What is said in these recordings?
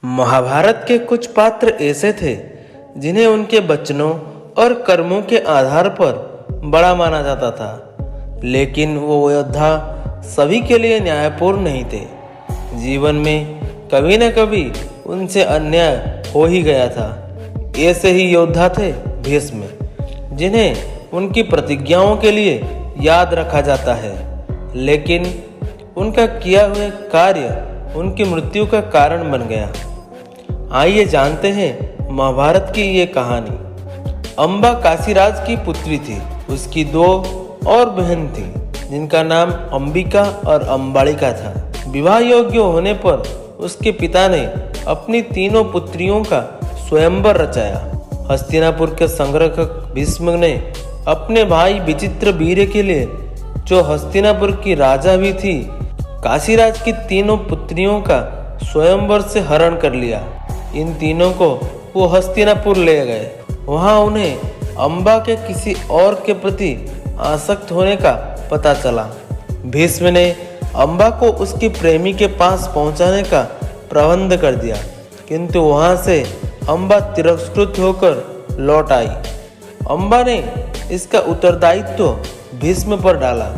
महाभारत के कुछ पात्र ऐसे थे जिन्हें उनके वचनों और कर्मों के आधार पर बड़ा माना जाता था, लेकिन वो योद्धा सभी के लिए न्यायपूर्ण नहीं थे। जीवन में कभी न कभी उनसे अन्याय हो ही गया था। ऐसे ही योद्धा थे भीष्म, जिन्हें उनकी प्रतिज्ञाओं के लिए याद रखा जाता है, लेकिन उनका किया हुआ कार्य उनकी मृत्यु का कारण बन गया। आइए जानते हैं महाभारत की ये कहानी। अम्बा काशीराज की पुत्री थी। उसकी दो और बहन थी, जिनका नाम अंबिका और अंबालिका था। विवाह योग्य होने पर उसके पिता ने अपनी तीनों पुत्रियों का स्वयंवर रचाया। हस्तिनापुर के संग्रहक भीष्म ने अपने भाई विचित्रवीर्य के लिए, जो हस्तिनापुर की राजा भी थी, काशीराज की तीनों पुत्रियों का स्वयंवर से हरण कर लिया। इन तीनों को वो हस्तिनापुर ले गए। वहां उन्हें अम्बा के किसी और के प्रति आसक्त होने का पता चला। भीष्म ने अम्बा को उसकी प्रेमी के पास पहुंचाने का प्रबंध कर दिया, किंतु वहां से अम्बा तिरस्कृत होकर लौट आई। अम्बा ने इसका उत्तरदायित्व भीष्म पर डाला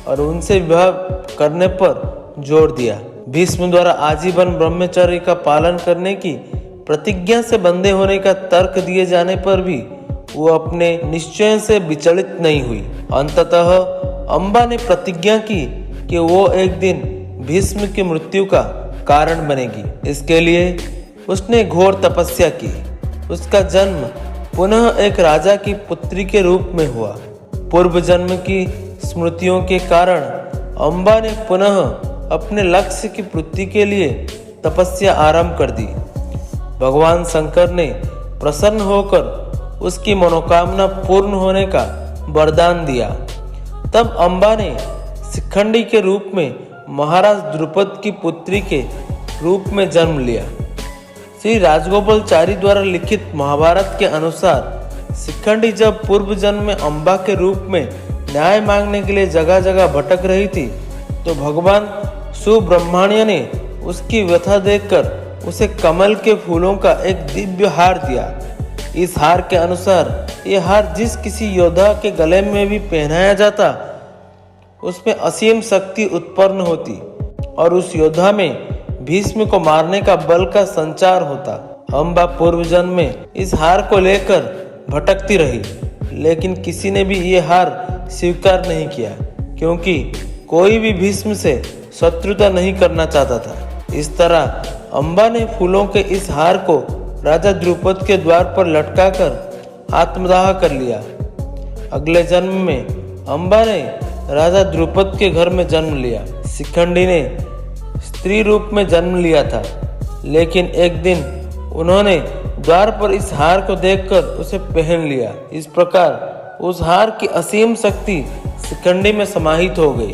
और उनसे विवाह करने पर जोर दिया। भीष्म द्वारा आजीवन ब्रह्मचर्य का पालन करने की प्रतिज्ञा से बंधे होने का तर्क दिए जाने पर भी वो अपने निश्चय से विचलित नहीं हुई। अंततः अम्बा ने प्रतिज्ञा की कि वो एक दिन भीष्म की मृत्यु का कारण बनेगी। इसके लिए उसने घोर तपस्या की। उसका जन्म पुनः एक राजा की पुत्री के रूप में हुआ। पूर्व जन्म की स्मृतियों के कारण अम्बा ने पुनः अपने लक्ष्य की पूर्ति के लिए तपस्या आरंभ कर दी। भगवान शंकर ने प्रसन्न होकर उसकी मनोकामना पूर्ण होने का वरदान दिया। तब अम्बा ने शिखंडी के रूप में महाराज द्रुपद की पुत्री के रूप में जन्म लिया। श्री राजगोपालाचारी द्वारा लिखित महाभारत के अनुसार शिखंडी जब पूर्व जन्म में अम्बा के रूप में न्याय मांगने के लिए जगह जगह भटक रही थी, तो भगवान सुब्रह्मण्य ने उसकी व्यथा देखकर उसे कमल के फूलों का एक दिव्य हार दिया। इस हार के अनुसार यह हार जिस किसी योद्धा के गले में भी पहनाया जाता, उसमें असीम शक्ति उत्पन्न होती और उस योद्धा में भीष्म को मारने का बल का संचार होता। अम्बा पूर्व जन्म में इस हार को लेकर भटकती रही, लेकिन किसी ने भी ये हार स्वीकार नहीं किया, क्योंकि कोई भी भीष्म से शत्रुता नहीं करना चाहता था। इस तरह अम्बा ने फूलों के इस हार को राजा द्रुपद के द्वार पर लटकाकर आत्मदाह कर लिया। अगले जन्म में अम्बा ने राजा द्रुपद के घर में जन्म लिया। शिखंडी ने स्त्री रूप में जन्म लिया था, लेकिन एक दिन उन्होंने द्वार पर इस हार को देखकर उसे पहन लिया। इस प्रकार उस हार की असीम शक्ति शिखंडी में समाहित हो गई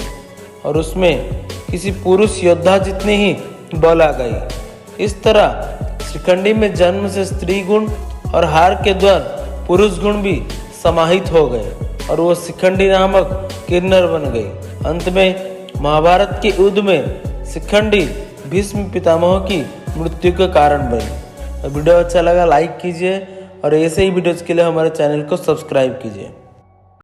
और उसमें किसी पुरुष योद्धा जितनी ही बल आ गई। इस तरह शिखंडी में जन्म से स्त्री गुण और हार के द्वारा पुरुष गुण भी समाहित हो गए और वो शिखंडी नामक किन्नर बन गई। अंत में महाभारत के युद्ध में शिखंडी भीष्म पितामह की मृत्यु का कारण बनी। वीडियो अच्छा लगा लाइक कीजिए और ऐसे ही वीडियोज़ के लिए हमारे चैनल को सब्सक्राइब कीजिए।